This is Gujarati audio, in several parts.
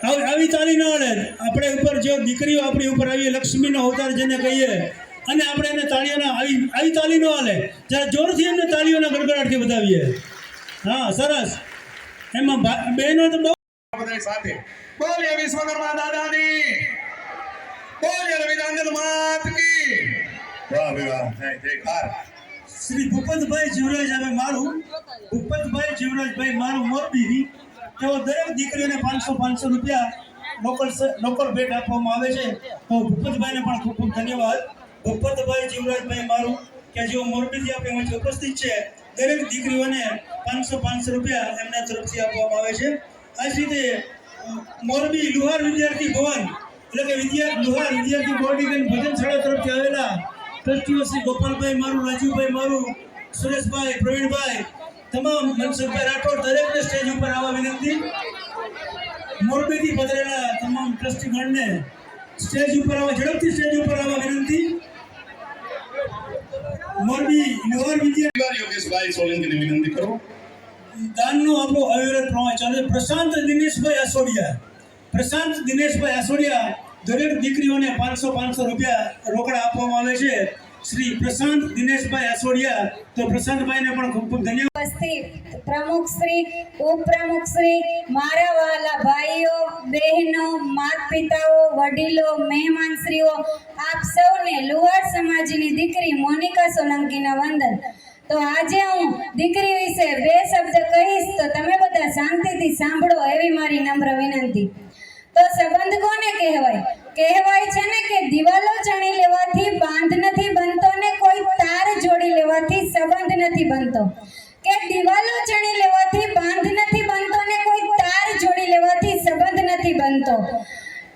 આવી તાલી ન હળે. આપણે ઉપર જો દીકરીઓ આપણી ઉપર આવી લક્ષ્મીનો અવતાર જેને કહીએ અને આપણે એને તાળીઓના આવી તાલી ન હાલે. જ્યારે જોરથી એમને તાળીઓના ગડગડાટથી વધાવીએ. હા સરસ. એમાં બહેનો તો બહુ બધા સાથે બોલીએ વિશ્વકર્મા દાદાની, બોલીએ રવિદાનંદ માત કી. વાહ વાહ, જયકાર. શ્રી ભૂપતભાઈ જીવરાજ હવે મારું ભૂપતભાઈ જીવરાજભાઈ મારું મોરબી, તેઓ દરેક દીકરીઓને 500 રૂપિયા લોકલ ભેટ આપવામાં આવે છે. તો ભૂપતભાઈને પણ ખૂબ ખૂબ ધન્યવાદ. ભૂપતભાઈ જીવરાજભાઈ મારું કે જેઓ મોરબીથી આપણી વચ્ચે ઉપસ્થિત છે, દરેક દીકરીઓને 500 રૂપિયા એમના તરફથી આપવામાં આવે છે. આ જ રીતે મોરબી લુહાર વિદ્યાર્થી ભવન એટલે કે લુહાર વિદ્યાર્થી બોર્ડિંગ અને ભજન શાળા તરફથી આવેલા ટ્રસ્ટીઓ શ્રી ગોપાલભાઈ મારું, રાજુભાઈ મારું, સુરેશભાઈ, પ્રવીણભાઈ, તમામ મનસુખભાઈ રાઠોડ, દરેકને સ્ટેજ ઉપર આવવા વિનંતી. મોરબીથી પધારેલા તમામ ટ્રસ્ટીગણને સ્ટેજ ઉપર આવવા, ઝડપથી સ્ટેજ ઉપર આવવા વિનંતી. મોરબી લુહાર વિદ્યાર્થી યોગેશભાઈ સોલંકીને વિનંતી કરો. દાનનો આપણો અવિરત પ્રવાહ ચાલે. પ્રશાંત દિનેશભાઈ આસોડિયા દરેક દીકરીઓને 500 રૂપિયા રોકડા આપવામાં આવે છે. શ્રી પ્રશાંત દિનેશભાઈ આસોડિયા, તો પ્રશાંતભાઈને પણ ખૂબ ખૂબ ધન્યવાદ. ઉપસ્થિત પ્રમુખ શ્રી, ઉપપ્રમુખ શ્રી, મારા વહાલા ભાઈઓ, બહેનો, માતા પિતાઓ, વડીલો, મહેમાનશ્રીઓ, આપ સૌને લુહાર સમાજની દીકરી મોનિકા સોલંકીના વંદન. તો આજે હું દીકરી વિશે 2 શબ્દ કહીશ, તો તમે બધા શાંતિથી સાંભળો એવી મારી નમ્ર વિનંતી. તો સંબંધ કોને કહેવાય? કહેવાય છે ને કે દિવાલો ચણી લેવાથી બાંધ નથી બનતો ને કોઈ તાર જોડી લેવાથી સંબંધ નથી બનતો. કે દિવાલો ચણી લેવાથી બાંધ નથી બનતો ને કોઈ તાર જોડી લેવાથી સંબંધ નથી બનતો.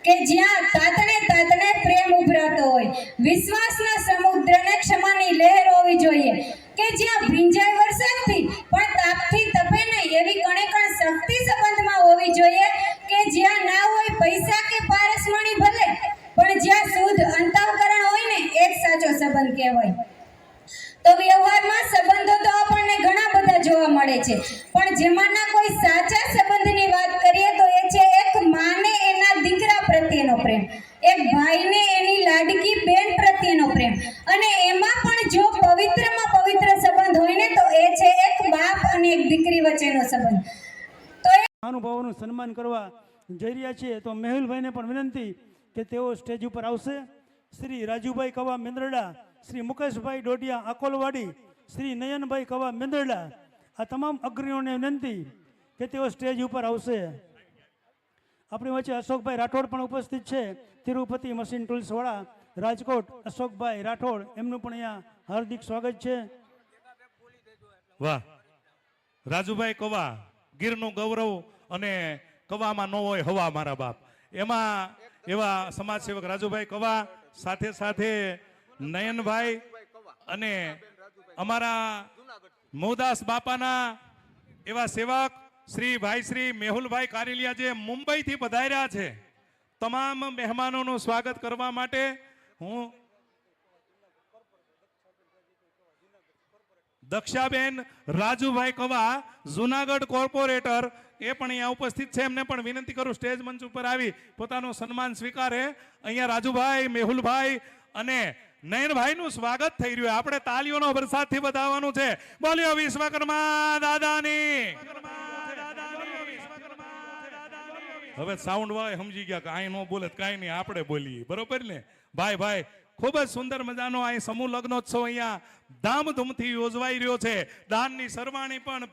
કે જ્યાં તાતણે પ્રેમ ઉભરાતો હોય, વિશ્વાસના સમુદ્રને ક્ષમાની લહેર હોવી જોઈએ. કે જ્યાં ભીંજાય વરસાદથી પણ તાપથી તપે નહીં એવી કણે શક્તિ સંબંધમાં હોવી જોઈએ. કે જ્યાં ના હોય પૈસા કે પારસમણી ભલે, પણ જ્યાં શુદ્ધ અંતઃકરણ હોય ને એ જ સાચો સંબંધ કહેવાય. તો વ્યવહારમાં સંબંધો તો આપણને ઘણા બધા જોવા મળે છે, પણ જેમાંના કોઈ સાચા સંબંધની વાત કરીએ તો એ છે એક માને એના દીકરા પ્રત્યેનો પ્રેમ, એક ભાઈને એની લાડકી બેન પ્રત્યેનો પ્રેમ, અને એમાં પણ જો પવિત્રમાં પવિત્ર સંબંધ હોય ને તો એ છે એક બાપ અને એક દીકરી વચ્ચેનો સંબંધ. તો એ મહાનુભાવોનું સન્માન કરવા જઈ રહ્યા છીએ. તો મેહુલભાઈને પણ વિનંતી કે તેઓ સ્ટેજ ઉપર આવશે. શ્રી રાજુભાઈ કવા મેંદરડા, શ્રી મુકેશભાઈ ડોડિયા આકોલવાડી, શ્રી નયનભાઈ કવા મેંદરડા, આ તમામ અગ્રણીઓને વિનંતી કે તેઓ સ્ટેજ ઉપર આવશે. આપણી વચ્ચે અશોકભાઈ રાઠોડ પણ ઉપસ્થિત છે, તિરુપતિ મશીન ટૂલ્સવાળા રાજકોટ. અશોકભાઈ રાઠોડ, એમનું પણ અહીંયા હાર્દિક સ્વાગત છે. વાહ, રાજુભાઈ કવા, ગીરનું ગૌરવ, અને કવામાં ન હોય હવા મારા બાપ, એમાં એવા સમાજ સેવક રાજુભાઈ કવા, સાથે સાથે નયનભાઈ અને અમારા મોદાસ બાપાના એવા સેવક શ્રી મેહુલભાઈ કારેલિયા જે મુંબઈથી પધાર્યા છે. તમામ મહેમાનોનું સ્વાગત કરવા માટે હું દક્ષાબેન રાજુભાઈ કવા, જુનાગઢ કોર્પોરેટર, એ પણ અહીંયા ઉપસ્થિત છે. એમને પણ વિનંતી કરું સ્ટેજ મંચ ઉપર આવી પોતાનું સન્માન સ્વીકારે. અહીંયા રાજુભાઈ, મેહુલભાઈ અને નયનભાઈનું સ્વાગત થઈ રહ્યું. આપણે તાલીઓનો વરસાદથી વધાવવાનું છે. બોલ્યો વિશ્વકર્મા દાદાની. હવે સાઉન્ડ વાળા સમજી ગયા કે અહીં ન બોલે કાંઈ નહીં, આપણે બોલીએ, બરોબર ને ભાઈ? ખૂબ જ સુંદર મજાનો અહીં સમૂહ લગ્નોત્સવ અહીંયા ધામધૂમથી યોજવાઈ રહ્યો છે. દાનની સરવાણી પણ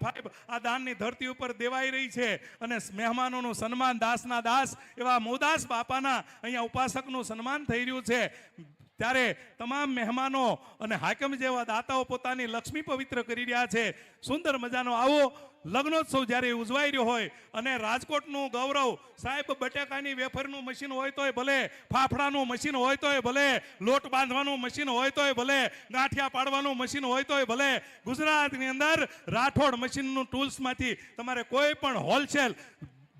આ દાનની ધરતી ઉપર દેવાઈ રહી છે, અને મહેમાનોનું સન્માન દાસના દાસ એવા મોદાસ બાપાના અહીંયા ઉપાસકનું સન્માન થઈ રહ્યું છે. ત્યારે તમામ મહેમાનો અને હાકમ જેવા દાતાઓ પોતાની લક્ષ્મી પવિત્ર કરી રહ્યા છે. સુંદર મજાનો આવો લગ્નોત્સવ જ્યારે ઉજવાઈ રહ્યો હોય, અને રાજકોટનું ગૌરવ સાહેબ, બટાકાની વેફરનું મશીન હોય તોય ભલે, ફાફડાનું મશીન હોય તોય ભલે, લોટ બાંધવાનું મશીન હોય તોય ભલે, ગાંઠિયા પાડવાનું મશીન હોય તોય ભલે, ગુજરાતની અંદર રાઠોડ મશીનનું ટૂલ્સમાંથી તમારે કોઈ પણ હોલસેલ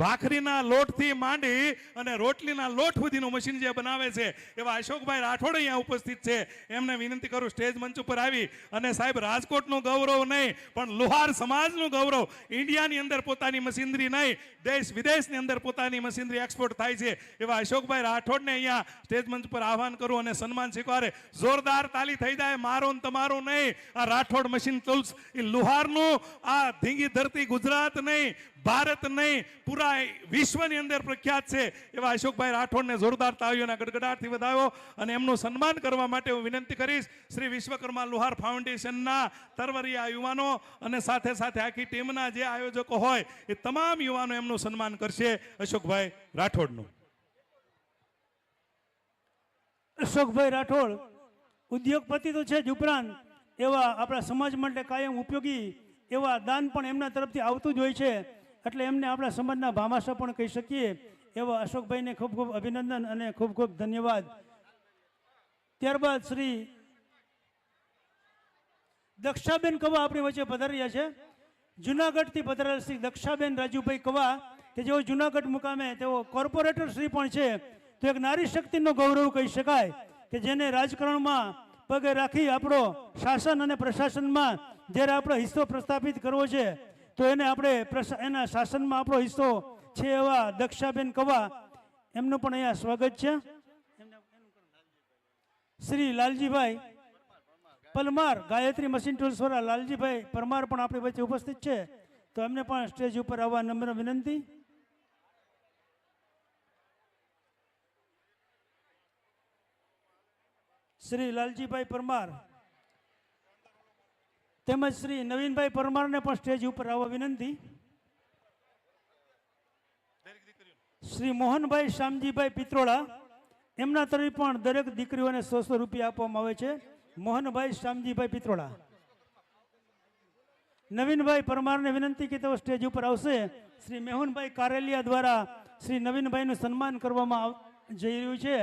ભાખરીના લોટથી માંડી અને રોટલીના લોટ સુધીનું મશીન જે બનાવે છે એવા અશોકભાઈ રાઠોડ અહીંયા ઉપસ્થિત છે. એમને વિનંતી કરું સ્ટેજ મંચ ઉપર આવી અને સાહેબ રાજકોટનું ગૌરવ નહીં પણ લુહાર સમાજનું ગૌરવ, ઇન્ડિયાની અંદર પોતાની મશીનરી નહીં દેશ વિદેશની અંદર પોતાની મશીનરી એક્સપોર્ટ થાય છે એવા અશોકભાઈ રાઠોડને અહીંયા સ્ટેજ મંચ પર આહવાન કરું અને સન્માન સ્વીકારે. જોરદાર તાલી થઈ જાય, મારો ને તમારો નહીં. આ રાઠોડ મશીન ટૂલ્સ એ લુહારનું આ ધીંગી ધરતી ગુજરાત નહીં, ભારત નહીં, પૂરા વિશ્વની અંદર પ્રખ્યાત છે એવા અશોકભાઈ રાઠોડને જોરદાર તાળીઓના ગડગડાટથી વધાવ્યો અને એમનું સન્માન કરવા માટે હું વિનંતી કરીશ શ્રી વિશ્વકર્મા લુહાર ફાઉન્ડેશનના તરવરિયા યુવાનો અને સાથે સાથે આખી ટીમના જે આયોજકો હોય એ તમામ યુવાનો એમનું સન્માન કરશે. અશોકભાઈ રાઠોડનું. અશોકભાઈ રાઠોડ ઉદ્યોગપતિ તો છે જ, ઉપરાંત એવા આપણા સમાજ માટે કાયમ ઉપયોગી એવા દાન પણ એમના તરફથી આવતું જ હોય છે. એટલે એમને આપણા સમાજના ભામાશા પણ કહી શકીએ એવા અશોકભાઈને ખૂબ ખૂબ અભિનંદન અને ખૂબ ખૂબ ધન્યવાદ. ત્યારબાદ શ્રી દક્ષાબેન કવા આપણી વચ્ચે પધાર્યા છે. જુનાગઢથી પધારેલ શ્રી દક્ષાબેન રાજુભાઈ કવા કે જેઓ જુનાગઢ મુકામે તેઓ કોર્પોરેટર શ્રી પણ છે. તો એક નારી શક્તિનો ગૌરવ કહી શકાય કે જેને રાજકારણમાં પગે રાખી આપણો શાસન અને પ્રશાસનમાં જ્યારે આપણો હિસ્સો પ્રસ્થાપિત કરવો છે તો એને આપણે એના શાસનમાં આપણો હિસ્સો છે એવા દક્ષાબેન કવા એમનું પણ અહીંયા સ્વાગત છે. શ્રી લાલજીભાઈ પરમાર ગાયત્રી મશીન ટૂલ્સ વાળા લાલજીભાઈ પરમાર પણ આપણી વચ્ચે ઉપસ્થિત છે. તો એમને પણ સ્ટેજ ઉપર આવવા નમ્ર વિનંતી. શ્રી લાલજીભાઈ પરમાર તેમજ શ્રી નવીનભાઈ પરમારને પણ સ્ટેજ ઉપર આવવા વિનંતી. શ્રી મોહનભાઈ શામજીભાઈ પિત્રોડા એમના તરફ પણ દરેક દીકરીઓને 100 રૂપિયા આપવામાં આવે છે. મોહનભાઈ શામજીભાઈ પિત્રોડા. નવીનભાઈ પરમારને વિનંતી કે તેઓ સ્ટેજ ઉપર આવશે. શ્રી મેહુનભાઈ કારેલિયા દ્વારા શ્રી નવીનભાઈનું સન્માન કરવામાં જઈ રહ્યું છે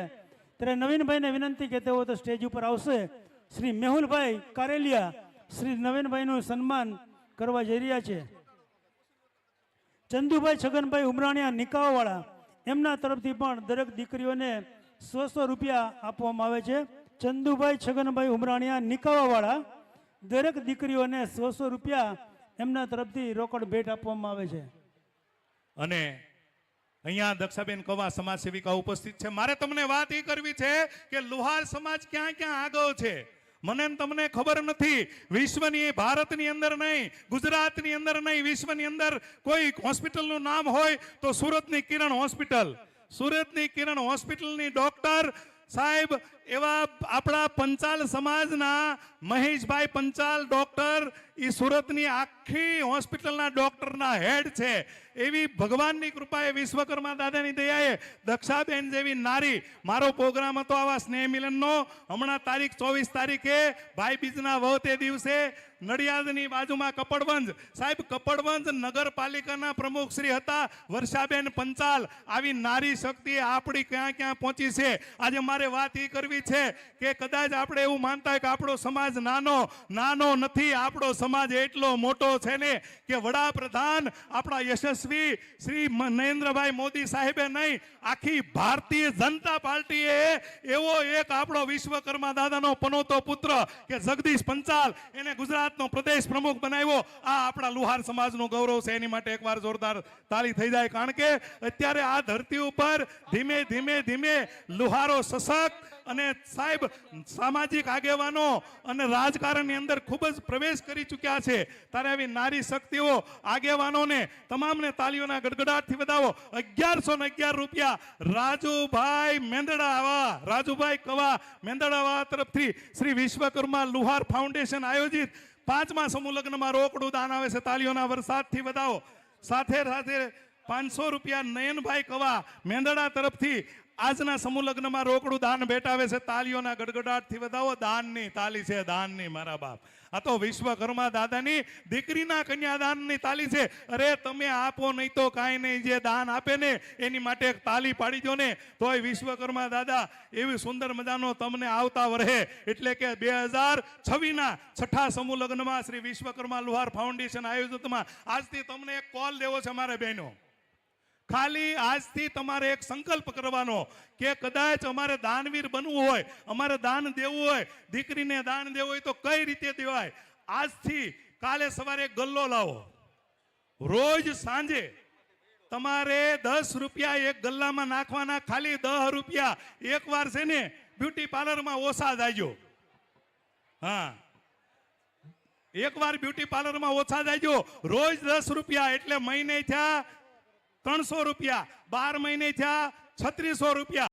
ત્યારે નવીનભાઈને વિનંતી કે તેઓ તો સ્ટેજ ઉપર આવશે. શ્રી મેહુલભાઈ કારેલિયા શ્રી નવીનભાઈનું સન્માન કરવા જઈ રહ્યા છે. ચંદુભાઈ છગનભાઈ ઉમરાણીયા નિકાવાવાળા એમના તરફથી પણ દરેક દીકરીઓને 100 રૂપિયા આપવામાં આવે છે. ચંદુભાઈ છગનભાઈ ઉમરાણીયા નિકાવાવાળા દરેક દીકરીઓને 100 રૂપિયા એમના તરફથી રોકડ ભેટ આપવામાં આવે છે. અને અહીંયા દક્ષાબેન કવા સમાજ સેવિકા ઉપસ્થિત છે. મારે તમને વાત એ કરવી છે કે લુહાર સમાજ ક્યાં ક્યાં આગળ છે મને તમને ખબર નથી. વિશ્વની, ભારતની અંદર નહીં, ગુજરાતની અંદર નહીં, વિશ્વની અંદર કોઈ હોસ્પિટલનું નામ હોય તો સુરતની કિરણ હોસ્પિટલ. સુરતની કિરણ હોસ્પિટલની ડોક્ટર સાહેબ એવા આપણા પંચાલ સમાજના મહેશભાઈ પંચાલ ડોક્ટર એ સુરતની આખી હોસ્પિટલના ડોક્ટરના હેડ છે. એવી ભગવાનની કૃપાએ વિશ્વકર્મા દાદાની દયાએ દક્ષાબેન જેવી નારી, મારો પ્રોગ્રામ હતો આવા સ્નેહ મિલનનો હમણાં તારીખ 24 તારીખે ભાઈ બીજના વહતે દિવસે નડિયાદની બાજુમાં કપડવંજ, સાહેબ કપડવંજ નગરપાલિકાના પ્રમુખ શ્રી હતા વર્ષાબેન પંચાલ. આવી નારી શક્તિ આપણી ક્યાં ક્યાં પહોંચી છે. આજે મારે વાત એ કરવી છે કે કદાચ આપણે એવું માનતા હોય કે આપણો સમાજ નાનો નથી. આપણો સમાજ એટલો મોટો છે ને કે વડાપ્રધાન આપણા યશસ્વી શ્રી નરેન્દ્રભાઈ મોદી સાહેબે નહીં, આખી ભારતીય જનતા પાર્ટીએ એવો એક આપણો વિશ્વકર્મા દાદાનો પનોતો પુત્ર કે જગદીશ પંચાલ એને ગુજરાતનો પ્રદેશ પ્રમુખ બનાવ્યો. આ આપણા લુહાર સમાજનું ગૌરવ છે. એની માટે એકવાર જોરદાર તાળી થઈ જાય. કારણ કે અત્યારે આ ધરતી ઉપર ધીમે ધીમે લુહારો સશક્ત અને સાહેબ સામાજિક આગેવાનો અને રાજકારણની અંદર ખૂબ જ પ્રવેશ કરી ચૂક્યા છે. ત્યારે આવી નારી શક્તિઓ આગેવાનોને તમામને તાળીઓના ગડગડાટથી વધાવો. 1111 રૂપિયા રાજુભાઈ મેંદડાવા, રાજુભાઈ કવા મેંદડાવા તરફથી શ્રી વિશ્વકર્મા લુહાર ફાઉન્ડેશન આયોજિત 5મા સમૂહ લગ્નમાં રોકડું દાન આવે છે. તાળીઓના વરસાદથી વધાવો. સાથે સાથે 500 રૂપિયા નયનભાઈ કવા મેંદડા તરફથી આજના સમૂહ લગ્નમાં રોકડું દાન ભેટાવે છે. તાલીઓના ગડગડાટથી વધાવો. દાનની તાલી છે, દાનની મારા બાપ. આ તો વિશ્વકર્મા દાદાની દીકરીના કન્યાદાનની તાલી છે. અરે તમે આપો નહીં તો કાંઈ નહીં, જે દાન આપે ને એની માટે એક તાલી પાડી દો ને તોય વિશ્વકર્મા દાદા એવી સુંદર મજાનો તમને આવતા વર્ષે એટલે કે 2026ના 6ઠા સમૂહ લગ્નમાં શ્રી વિશ્વકર્મા લુહાર ફાઉન્ડેશન આયોજિતમાં આજથી તમને એક કોલ દેવો છે મારા બહેનો. ખાલી આજથી તમારે એક સંકલ્પ કરવાનો કે કદાચ અમારે દાનવીર બનવું હોય, અમારે દાન દેવું હોય, દીકરીને દાન દેવું હોય તો કઈ રીતે દેવાય. આજથી કાલે સવારે એક ગલ્લો લાવો. રોજ સાંજે તમારે 10 રૂપિયા એક ગલ્લામાં નાખવાના, ખાલી 10 રૂપિયા. એકવાર છે ને બ્યુટી પાર્લરમાં ઓછા જાજો. હા, એકવાર બ્યુટી પાર્લરમાં ઓછા જાજો. રોજ 10 રૂપિયા એટલે મહિને થયા 300 રૂપિયા, 12 મહિને થયા 3600 રૂપિયા.